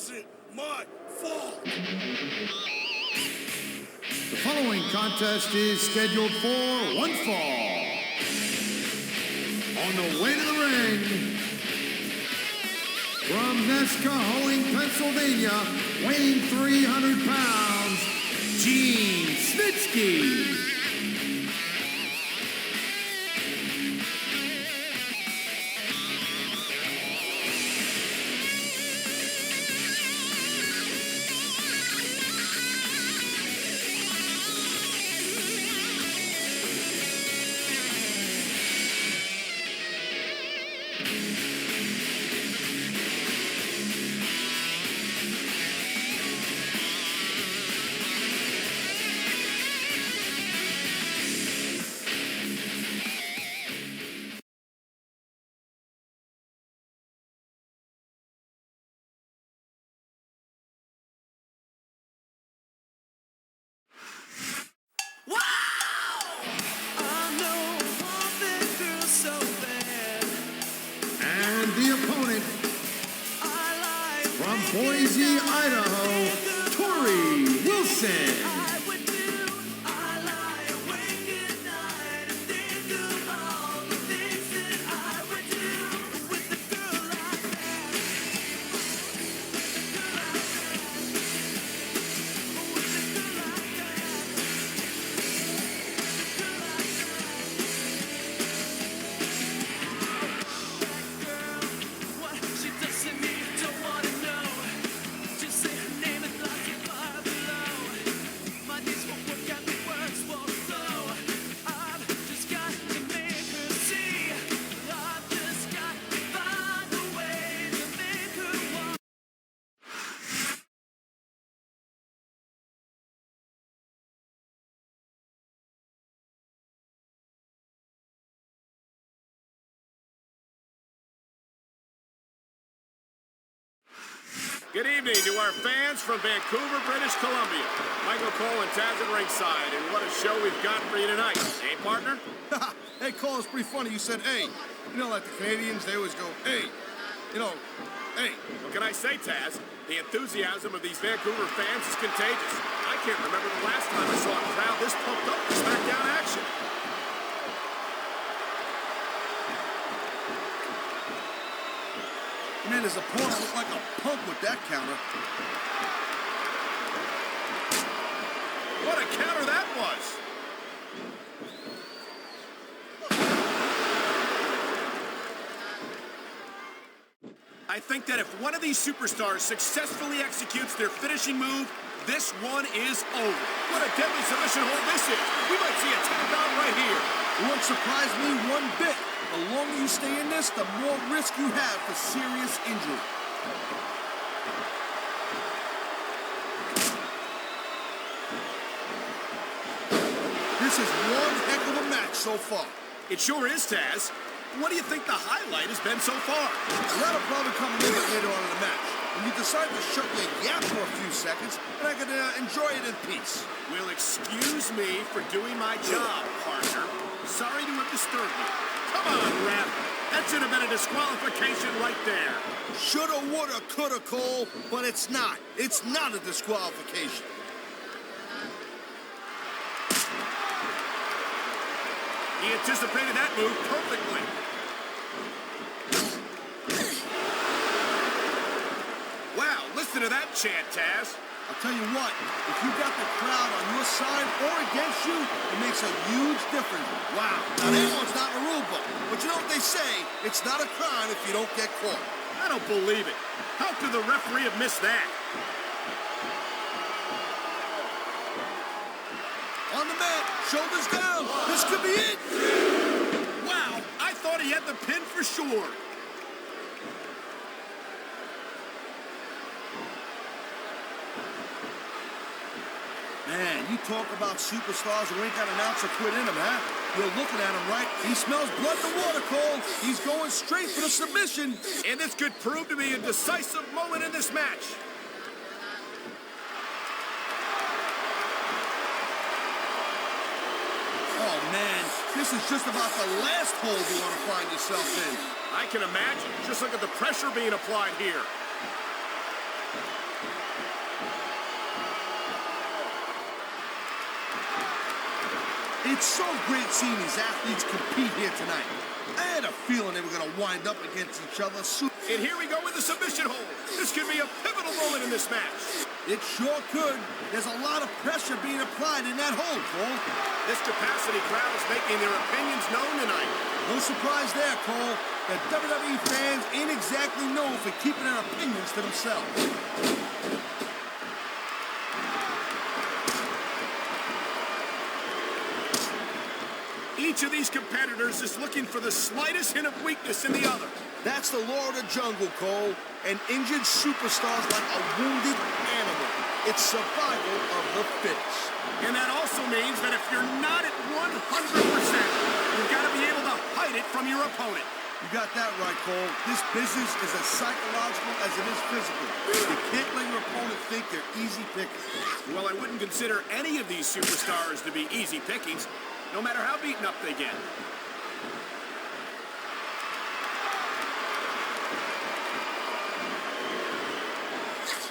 wasn't my fault. The following contest is scheduled for one fall. On the way to the ring, from Nescahoning, Pennsylvania, weighing 300 pounds, Snitsky. The opponent, from Boise, Idaho, Torrie Wilson. Good evening to our fans from Vancouver, British Columbia. Michael Cole and Taz at ringside, and what a show we've got for you tonight. Hey, partner? Hey, Cole, it's pretty funny. You said, hey. You know, like the Canadians, they always go, hey. You know, hey. What can I say, Taz? The enthusiasm of these Vancouver fans is contagious. I can't remember the last time I saw a crowd this pumped up for SmackDown action. Man, his opponent looked like a punk with that counter. What a counter that was! I think that if one of these superstars successfully executes their finishing move, this one is over. What a deadly submission hold this is. We might see a tap out right here. It won't surprise me one bit. The longer you stay in this, the more risk you have for serious injury. This is one heck of a match so far. It sure is, Taz. What do you think the highlight has been so far? That'll probably come a little bit later on in the match. When you decide to shut your yap for a few seconds, and I can enjoy it in peace. Will excuse me for doing my job, partner. Sorry to have disturbed you. Come on, ref. That should have been a disqualification right there. Shoulda, woulda, coulda, Cole, but it's not. It's not a disqualification. He anticipated that move perfectly. Wow, listen to that chant, Taz. I'll tell you what, if you got the crowd on your side or against you, it makes a huge difference. Wow. Now, that one's not in the rule book, but you know what they say, it's not a crime if you don't get caught. I don't believe it. How could the referee have missed that? On the mat, shoulders down. This could be it. Wow, I thought he had the pin for sure. Man, you talk about superstars who ain't got an ounce of quit in them, huh? You're looking at him, right? He smells blood in the water, Cole. He's going straight for the submission. And this could prove to be a decisive moment in this match. Oh, man, this is just about the last hole you want to find yourself in. I can imagine. Just look at the pressure being applied here. It's so great seeing these athletes compete here tonight. I had a feeling they were going to wind up against each other soon. And here we go with the submission hold. This could be a pivotal moment in this match. It sure could. There's a lot of pressure being applied in that hold, Cole. This capacity crowd is making their opinions known tonight. No surprise there, Cole. The WWE fans ain't exactly known for keeping their opinions to themselves. Each of these competitors is looking for the slightest hint of weakness in the other. That's the law of the jungle, Cole. An injured superstar's like a wounded animal. It's survival of the fittest. And that also means that if you're not at 100%, you've got to be able to hide it from your opponent. You got that right, Cole. This business is as psychological as it is physical. You can't let your opponent think they're easy pickings. Well, I wouldn't consider any of these superstars to be easy pickings, no matter how beaten up they get.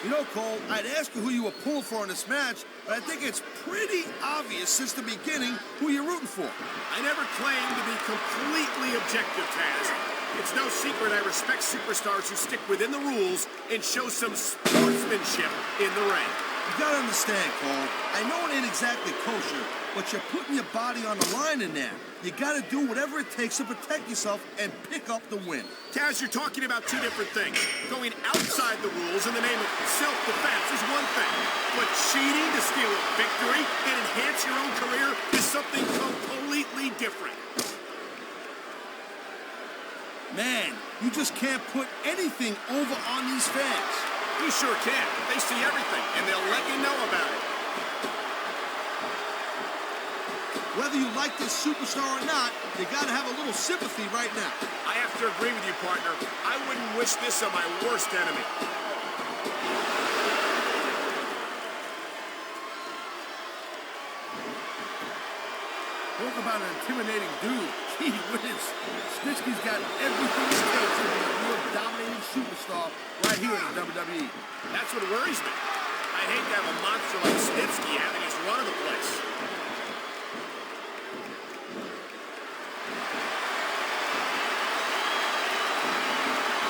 You know, Cole, I'd ask you who you were pulling for in this match, but I think it's pretty obvious since the beginning who you're rooting for. I never claimed to be completely objective, Taz. It's no secret I respect superstars who stick within the rules and show some sportsmanship in the ring. You gotta understand, Cole, I know it ain't exactly kosher, but you're putting your body on the line in there. You gotta do whatever it takes to protect yourself and pick up the win. Taz, you're talking about two different things. Going outside the rules in the name of self-defense is one thing, but cheating to steal a victory and enhance your own career is something completely different. Man, you just can't put anything over on these fans. You sure can. They see everything, and they'll let you know about it. Whether you like this superstar or not, you gotta have a little sympathy right now. I have to agree with you, partner. I wouldn't wish this on my worst enemy. Talk about an intimidating dude. Gee whiz. Snitsky's got everything it takes to be a real dominating superstar right here in the WWE. That's what worries me. I'd hate to have a monster like Snitsky having his run of the place.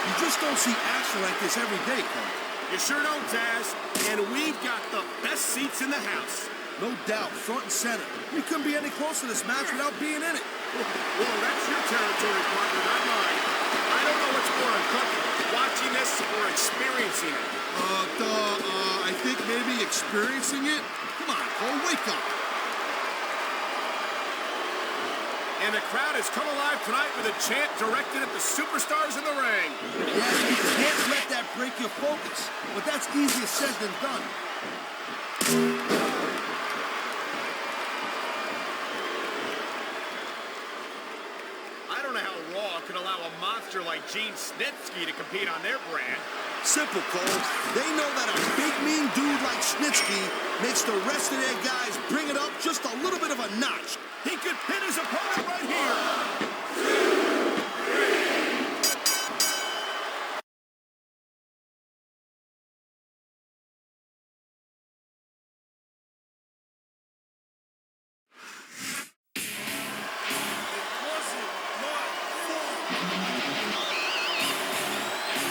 You just don't see action like this every day, Cole. You sure don't, Taz. And we've got the best seats in the house. No doubt, front and center. We couldn't be any closer to this match without being in it. Well, that's your territory, partner, not mine. I don't know what's more uncomfortable, watching this or experiencing it. I think maybe experiencing it. Come on, Cole, wake up. And the crowd has come alive tonight with a chant directed at the superstars in the ring. Yes, you can't let that break your focus, but that's easier said than done. I don't know how Raw could allow a monster like Gene Snitsky to compete on their brand. Simple, Cole. They know that a big, mean dude like Snitsky makes the rest of their guys bring it up just a little bit of a notch. He could pin his opponent right here.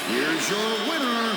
Here's your winner,